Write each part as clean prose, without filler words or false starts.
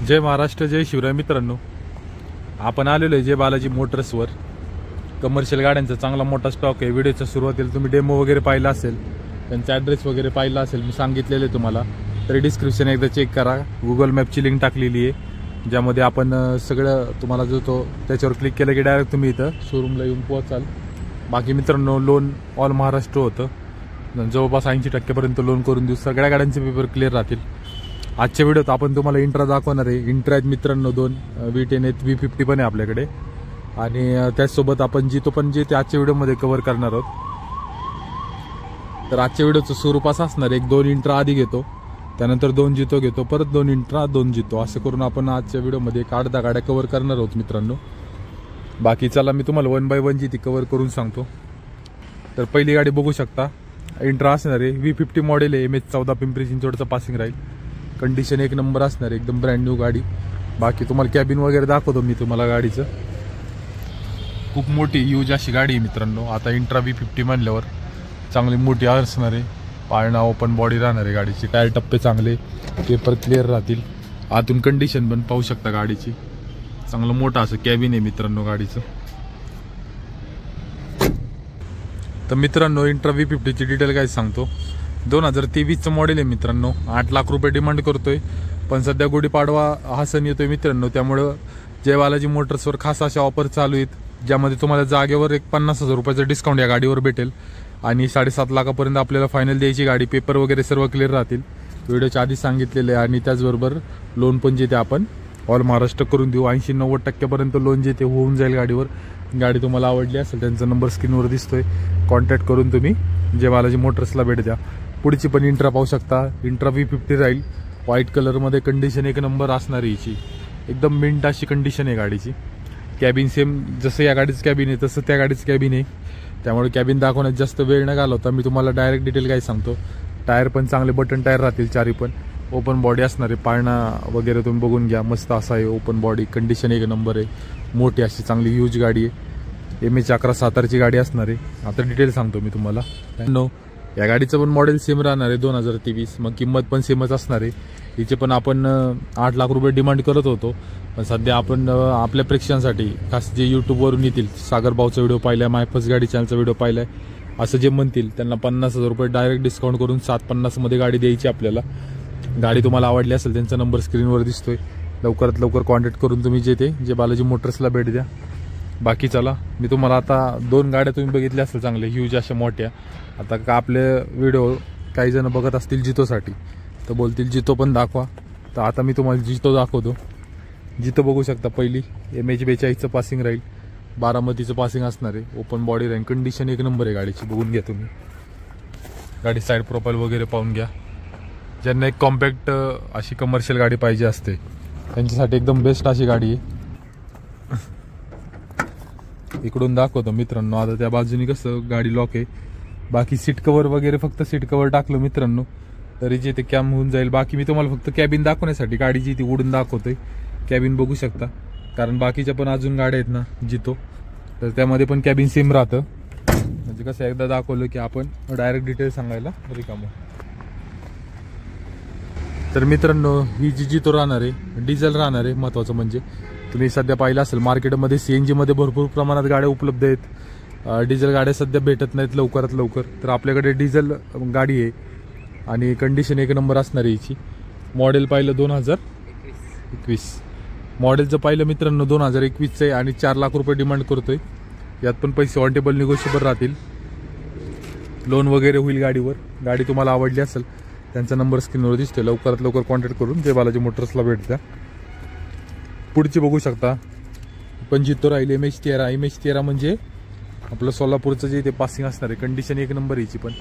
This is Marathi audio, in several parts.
जय महाराष्ट्र, जय शिवराय मित्रांनो. आपण आलेलो आहे जय बालाजी मोटर्सवर. कमर्शियल गाड्यांचा चांगला मोठा स्टॉक आहे. व्हिडिओच्या सुरुवातीला तुम्ही डेमो वगैरे पाहिला असेल, त्यांचा ॲड्रेस वगैरे पाहिला असेल, मी सांगितलेले तुम्हाला. तरी डिस्क्रिप्शन एकदा चेक करा. गुगल मॅपची लिंक टाकलेली आहे, ज्यामध्ये आपण सगळं तुम्हाला जो तो त्याच्यावर क्लिक केलं की डायरेक्ट तुम्ही इथं शोरूमला येऊन पोहोचाल. बाकी मित्रांनो, लोन ऑल महाराष्ट्र होतं. जवळपास 80% लोन करून देऊ. सगळ्या गाड्यांचे पेपर क्लिअर राहतील. आजच्या व्हिडिओत आपण तुम्हाला इंट्रा दाखवणार आहे. इंट्रा आहेत मित्रांनो, 2 V10 आहेत, V50 पण आहे आपल्याकडे. आणि त्याचसोबत आपण जितो पण जे ते आजच्या व्हिडिओमध्ये कव्हर करणार आहोत. तर आजच्या व्हिडिओचं स्वरूप असं असणार, 1-2 इंट्रा आधी घेतो, त्यानंतर 2 जितो घेतो, परत 2 इंट्रा 2 जितो, असं करून आपण आजच्या व्हिडिओमध्ये 8-10 गाड्या कव्हर करणार आहोत मित्रांनो. बाकी चला मी तुम्हाला 1 बाय 1 जी ती कव्हर करून सांगतो. तर पहिली गाडी बघू शकता, इंट्रा असणार आहे. V50 मॉडेल आहे. MH14 पिंपरी चिंचवडचं पासिंग राहील. कंडिशन 1 नंबर असणार, एकदम ब्रँड न्यू गाडी. बाकी तुम्हाला कॅबिन वगैरे दाखवतो मी तुम्हाला गाडीचं. खूप मोठी यूज अशी गाडी आहे मित्रांनो. आता इंट्रा V50 म्हणल्यावर चांगली मोठी असणार आहे. पाळणा ओपन बॉडी राहणार आहे गाडीची. टायर टप्पे चांगले, पेपर क्लिअर राहतील. आतून कंडिशन पण पाहू शकता गाडीची. चांगलं मोठं असं कॅबिन आहे मित्रांनो गाडीचं. तर मित्रांनो, इंट्रा V50ची डिटेल काय सांगतो. 2023चं मॉडेल आहे मित्रांनो. 8 लाख रुपये डिमांड करतोय. पण सध्या गुढीपाडवा हा सण येतोय मित्रांनो, त्यामुळं जय बालाजी मोटर्सवर खास अशा ऑफर चालू आहेत, ज्यामध्ये तुम्हाला जागेवर 50,000 रुपयाचं डिस्काउंट या गाडीवर भेटेल. आणि 7.5 लाखापर्यंत आपल्याला फायनल द्यायची गाडी. पेपर वगैरे सर्व क्लिअर राहतील, व्हिडिओच्या आधी सांगितलेले आहे. आणि त्याचबरोबर लोन पण जे ते आपण ऑल महाराष्ट्र करून देऊ. 80-90% लोन जे ते होऊन जाईल गाडीवर. गाडी तुम्हाला आवडली असेल, त्यांचा नंबर स्क्रीनवर दिसतोय, कॉन्टॅक्ट करून तुम्ही जय बालाजी मोटर्सला भेट द्या. पुढची पण इंट्रा पाहू शकता. इंट्रा V50 राहील. व्हाईट कलरमध्ये कंडिशन 1 नंबर असणार आहे हिची. एकदम मिंट अशी कंडिशन आहे गाडीची. कॅबिन सेम जसं या गाडीचं कॅबिन आहे तसं त्या गाडीचं कॅबिन आहे. त्यामुळे कॅबिन दाखवण्यात जास्त वेळ न घालवता मी तुम्हाला डायरेक्ट डिटेल काय सांगतो. टायर पण चांगले बटन टायर राहतील, 4ही पण. ओपन बॉडी असणार आहे. पाळणा वगैरे तुम्ही बघून घ्या, मस्त असा आहे. ओपन बॉडी, कंडिशन 1 नंबर आहे. मोठी अशी चांगली ह्यूज गाडी आहे. MH11 सातारची गाडी असणार आहे. आता डिटेल सांगतो मी तुम्हाला. या गाडीचं पण मॉडेल सेम राहणार आहे, 2023. मग किंमत पण सेमच असणार आहे. हिचे पण आपण 8 लाख रुपये डिमांड करत होतो. पण सध्या आपण आपल्या प्रेक्षकांसाठी खास जे यूट्यूबवरून येतील, सागर भाऊचा व्हिडिओ पाहिला, माय फर्स्ट गाडी चॅनलचा व्हिडिओ पाहिलाय, असं जे म्हणतील त्यांना 50,000 रुपये डायरेक्ट डिस्काउंट करून 750 गाडी द्यायची आपल्याला. गाडी तुम्हाला आवडली असेल, त्यांचा नंबर स्क्रीनवर दिसतोय. लवकरात लवकर कॉन्टॅक्ट करून तुम्ही जे बालाजी मोटर्सला भेट द्या. बाकी चला मी तुम्हाला आता 2 गाड्या तुम्ही बघितल्या असेल चांगल्या ह्यूज अशा मोठ्या. आता का आपले व्हिडिओ काही जण बघत असतील जितोसाठी, तर बोलतील जितो पण दाखवा. तर आता मी तुम्हाला जितो दाखवतो. जितो बघू शकता. पहिली MH42चं पासिंग राहील. बारामतीचं पासिंग असणार आहे. ओपन बॉडी राहील. कंडिशन 1 नंबर आहे गाडीची, बघून घ्या तुम्ही. गाडी साईड प्रोफाईल वगैरे पाहून घ्या. ज्यांना एक कॉम्पॅक्ट अशी कमर्शियल गाडी पाहिजे असते त्यांच्यासाठी एकदम बेस्ट अशी गाडी आहे. इकडून दाखवतो मित्रांनो. आता त्या बाजूनी कसं गाडी लॉक आहे. बाकी सीट कव्हर वगैरे, फक्त सीट कव्हर टाकलं मित्रांनो तरी जे ते कॅम होऊन जाईल. बाकी मी तुम्हाला फक्त कॅबिन दाखवण्यासाठी गाडीची ती उडून दाखवतोय. कॅबिन बघू शकता, कारण बाकीच्या पण अजून गाड्या आहेत ना जितो, तर त्यामध्ये पण कॅबिन सेम राहतं. म्हणजे कसं एकदा दाखवलं की आपण डायरेक्ट डिटेल सांगायला रिकामं. तर मित्रांनो, ही जी जितो राहणार आहे डिझेल राहणार आहे. महत्त्वाचं म्हणजे तुम्ही सध्या पाहिलं असेल मार्केटमध्ये CNG मध्ये भरपूर प्रमाणात गाड्या उपलब्ध आहेत. डिझेल गाड्या सध्या भेटत नाहीत लवकरात लवकर. तर आपल्याकडे डिझेल गाडी आहे आणि कंडिशन 1 नंबर असणार आहे हिची. मॉडेल पाहिलं 2021. मॉडेलचं पाहिलं मित्रांनो 2021चं आहे आणि 4 लाख रुपये डिमांड करतोय. यात पण पैसे ऑन टेबल निगोशिएबल राहतील. लोन वगैरे होईल गाडीवर. गाडी तुम्हाला आवडली असेल, त्यांचा नंबर स्क्रीनवर दिसतोय. लवकरात लवकर कॉन्टॅक्ट करून जय बालाजी मोटर्सला भेट द्या. पुढची बघू शकता. पण जितो राहील MH13 म्हणजे आपलं सोलापूरचं जे ते पासिंग असणार आहे. कंडिशन 1 नंबर हिची पण.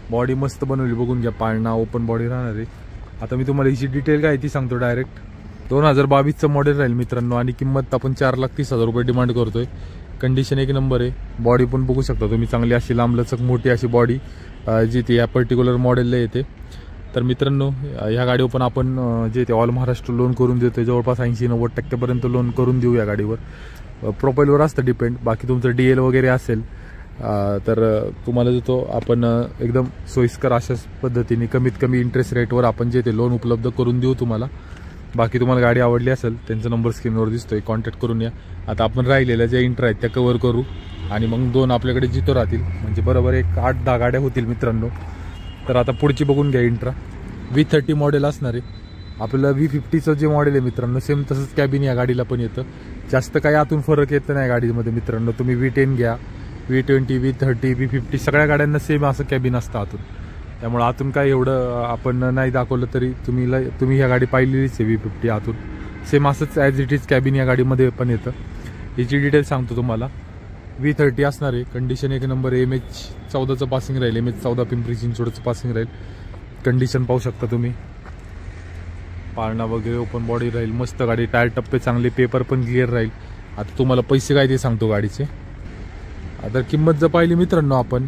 बॉडी मस्त बनवली, बघून घ्या. पाळणा ओपन बॉडी राहणार आहे. आता मी तुम्हाला हिची डिटेल काय ती सांगतो डायरेक्ट. 2022चं मॉडेल राहील मित्रांनो आणि किंमत आपण 4,30,000 रुपये डिमांड करतोय. कंडिशन 1 नंबर आहे. बॉडी पण बघू शकता तुम्ही, चांगली अशी लांबलचक मोठी अशी बॉडी जी ती या पर्टिक्युलर मॉडेलला येते. तर मित्रांनो, ह्या गाडीवर पण आपण जे ते ऑल महाराष्ट्र लोन करून देतोय. जवळपास 80-90% लोन करून देऊ या गाडीवर. प्रोफाईलवर असतं डिपेंड. बाकी तुमचं DL वगैरे असेल तर तुम्हाला जो तो आपण एकदम सोयीस्कर अशाच पद्धतीने कमीत कमी इंटरेस्ट रेटवर आपण जे ते लोन उपलब्ध करून देऊ तुम्हाला. बाकी तुम्हाला गाडी आवडली असेल त्यांचा नंबर स्क्रीनवर दिसतोय, कॉन्टॅक्ट करून या. आता आपण राहिलेल्या ज्या इंट्रा आहेत त्या कव्हर करू आणि मग 2 आपल्याकडे जितो राहतील, म्हणजे बरोबर एक 8-10 गाड्या होतील मित्रांनो. तर आता पुढची बघून घ्या. इंट्रा V30 मॉडेल असणार आहे. आपल्याला V50चं जे मॉडेल आहे मित्रांनो सेम तसंच कॅबिन या गाडीला पण येतं. जास्त काही आतून फरक येत नाही गाडीमध्ये मित्रांनो. तुम्ही V10 घ्या, V20, V30, V50 सगळ्या गाड्यांना सेम असं कॅबिन असतं आतून. त्यामुळे आतून काय एवढं आपण नाही दाखवलं तरी तुम्ही ह्या गाडी पाहिलेलीच आहे. V50 आतून सेम असंच ॲज इट इज कॅबिन या गाडीमध्ये पण येतं. याची डिटेल सांगतो तुम्हाला. V30 असणार आहे. Condition 1 number. MH14चं पासिंग राहील. MH14 पिंपरी चिंचवडचं पासिंग राहील. कंडिशन पाहू शकता तुम्ही. पाळणा वगैरे ओपन बॉडी राहील. मस्त गाडी. टायर टप्पे चांगले, पेपर पण क्लिअर राहील. आता तुम्हाला पैसे काय ते सांगतो गाडीचे. आता किंमत जर पाहिली मित्रांनो आपण,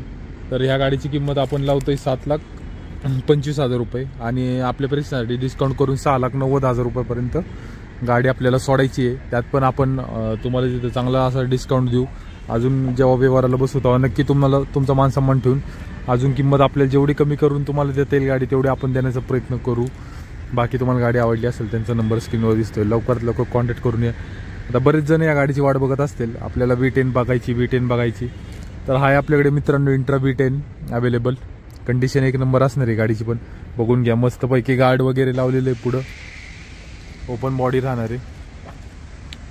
तर ह्या गाडीची किंमत आपण लावतोय 7,25,000 रुपये आणि आपल्या परीक्षेसाठी डिस्काउंट करून 6,90,000 रुपयापर्यंत गाडी आपल्याला सोडायची आहे. त्यात पण आपण तुम्हाला तिथं चांगला असा डिस्काउंट देऊ. अजून जेव्हा व्यवहाराला बसू तेव्हा नक्की तुम्हाला तुमचा मान सन्मान ठेवून अजून किंमत आपल्याला जेवढी कमी करून तुम्हाला देता येईल गाडी तेवढी आपण देण्याचा प्रयत्न करू. बाकी तुम्हाला गाडी आवडली असेल त्यांचा नंबर स्क्रीनवर दिसतोय, लवकरात लवकर कॉन्टॅक्ट करून या. आता बरेच जण या गाडीची वाट बघत असतील. आपल्याला V10 बघायची. तर हाय आपल्याकडे मित्रांनो intra V10 available. Condition 1 number असणार आहे गाडीची पण. बघून घ्या. मस्तपैकी गार्ड वगैरे लावलेले आहे. पुढं ओपन बॉडी राहणार आहे.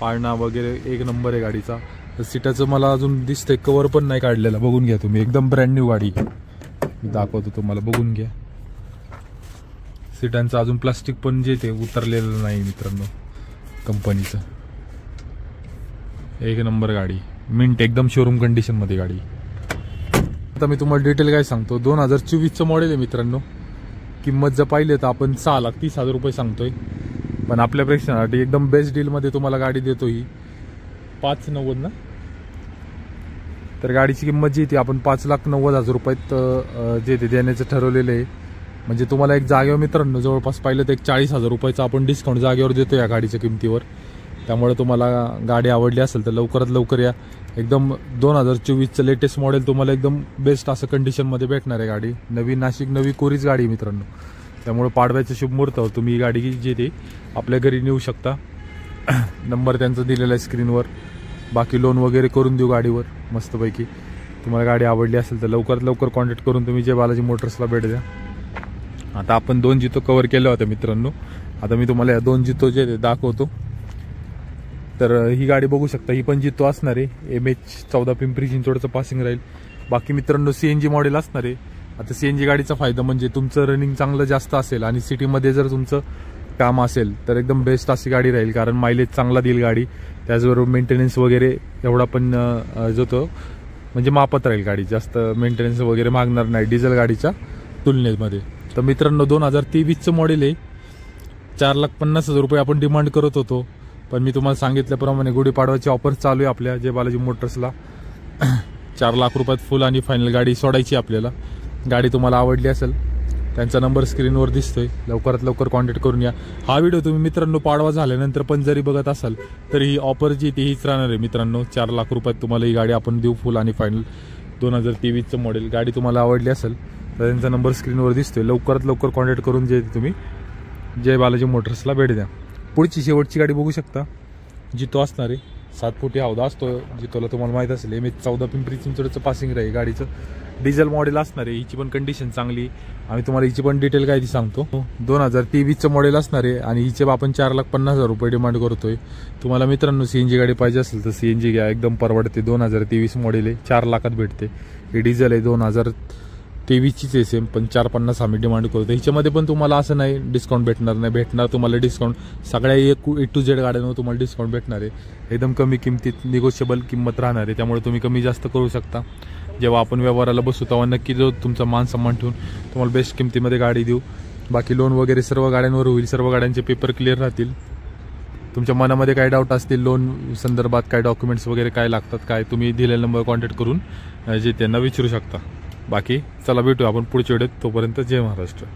पाळणा वगैरे 1 नंबर आहे गाडीचा. सीटाचं मला अजून दिसतंय कवर पण नाही काढलेला. बघून घ्या तुम्ही. एकदम ब्रँड न्यू गाडी मी दाखवतो तुम्हाला. बघून घ्या. सीटांचं अजून प्लास्टिक पण जे ते उतरलेलं नाही मित्रांनो कंपनीचं. 1 नंबर गाडी. मिंट एकदम शोरूम कंडिशनमध्ये गाडी. आता मी तुम्हाला डिटेल काय सांगतो. 2024चं मॉडेल आहे मित्रांनो. किंमत जर पाहिली तर आपण 6,30,000 रुपये सांगतोय, पण आपल्या प्रेक्षणासाठी एकदम बेस्ट डीलमध्ये तुम्हाला गाडी देतो. ही 5,90,000 ना. तर गाडीची किंमत जी ती आपण 5,90,000 रुपयात जे ते देण्याचं ठरवलेलं आहे. म्हणजे तुम्हाला एक जागेवर मित्रांनो जवळपास पाहिलं तर एक 40,000 रुपयाचा आपण डिस्काउंट जागेवर देतो या गाडीच्या किमतीवर. त्यामुळे तुम्हाला गाडी आवडली असेल तर लवकरात लवकर या. एकदम 2024चं लेटेस्ट मॉडेल तुम्हाला एकदम बेस्ट असं कंडिशनमध्ये भेटणार आहे गाडी. नवी नाशिक नवी कोरीच गाडी मित्रांनो. त्यामुळे पाडव्याचं शुभ मुहूर्तावर तुम्ही ही गाडी जी ते आपल्या घरी नेऊ शकता. नंबर त्यांचा दिलेला आहे स्क्रीनवर. बाकी लोन वगैरे करून देऊ गाडीवर मस्तपैकी. तुम्हाला गाडी आवडली असेल तर लवकरात लवकर कॉन्टॅक्ट करून तुम्ही जय बालाजी मोटर्सला भेट द्या. आता आपण 2 जितो कव्हर केले होते मित्रांनो. आता मी तुम्हाला या 2 जितो जे दाखवतो. तर ही गाडी बघू शकता. ही पण जितो असणार आहे. MH14 पिंपरी चिंचवडचं पासिंग राहील. बाकी मित्रांनो CNG मॉडेल असणार आहे. आता CNG गाडीचा फायदा म्हणजे तुमचं रनिंग चांगलं जास्त असेल आणि सिटीमध्ये जर तुमचं काम असेल तर एकदम बेस्ट अशी गाडी राहील, कारण मायलेज चांगला देईल गाडी. त्याचबरोबर मेंटेनन्स वगैरे एवढा पण जो तो म्हणजे मापात राहील गाडी. जास्त मेंटेनन्स वगैरे मागणार नाही डिझेल गाडीच्या तुलनेमध्ये. तर मित्रांनो 2023चं मॉडेल आहे. 4,50,000 रुपये आपण डिमांड करत होतो, पण मी तुम्हाला सांगितल्याप्रमाणे गुढीपाडवाची ऑफर चालू आहे आपल्या जय बालाजी मोटर्सला. 4 लाख रुपयात फुल आणि फायनल गाडी सोडायची आपल्याला. गाडी तुम्हाला आवडली असेल त्यांचा नंबर स्क्रीनवर दिसतोय, लवकरात लवकर कॉन्टॅक्ट करून या. हा व्हिडिओ तुम्ही मित्रांनो पाडवा झाल्यानंतर पण जरी बघत असाल तरी ही ऑफर जी ती हीच राहणार आहे मित्रांनो. 4 लाख रुपयात तुम्हाला ही गाडी आपण देऊ फुल आणि फायनल. 2023चं मॉडेल. गाडी तुम्हाला आवडली असेल तर त्यांचा नंबर स्क्रीनवर दिसतोय, लवकरात लवकर कॉन्टॅक्ट करून जे तुम्ही जय बालाजी मोटर्सला भेट द्या. पुढची शेवटची गाडी बघू शकता. जितो असणार आहे. 7 फुटी हौदा असतो जितोला, तुम्हाला माहीत असेल. MH14 पिंपरी चिंचवडचं पासिंग राहील गाडीचं. डिझेल मॉडेल असणार आहे. हिची पण कंडिशन चांगली. आम्ही तुम्हाला हिची पण डिटेल काय ती सांगतो. 2023चं मॉडेल असणार आहे आणि हिचे आपण 4,50,000 रुपये डिमांड करतोय. तुम्हाला मित्रांनो CNG गाडी पाहिजे असेल तर CNG घ्या, एकदम परवडते. 2023 मॉडेल आहे, 4 लाखात भेटते. ही डिझेल आहे, 2023चीच आहे सेम, पण 4,50,000 आम्ही डिमांड करतो. हिच्यामध्ये पण तुम्हाला असं नाही डिस्काउंट भेटणार तुम्हाला डिस्काउंट. सगळ्या A to Z गाड्यांवर तुम्हाला डिस्काउंट भेटणार आहे. एकदम कमी किमतीत निगोशिएबल किंमत राहणार आहे. त्यामुळे तुम्ही कमी जास्त करू शकता. जेव्हा आपण व्यवहाराला बसू तेव्हा नक्की जो तुमचा मान सन्मान ठेवून तुम्हाला बेस्ट किमतीमध्ये गाडी देऊ. बाकी लोन वगैरे सर्व गाड्यांवर होईल. सर्व गाड्यांचे पेपर क्लिअर राहतील. तुमच्या मनामध्ये काय डाऊट असतील लोन संदर्भात, काय डॉक्युमेंट्स वगैरे काय लागतात, काय तुम्ही दिलेला नंबर कॉन्टॅक्ट करून जे त्यांना विचारू शकता. बाकी चला भेटू आपण पुढच्या व्हिडिओत. तोपर्यंत जय महाराष्ट्र.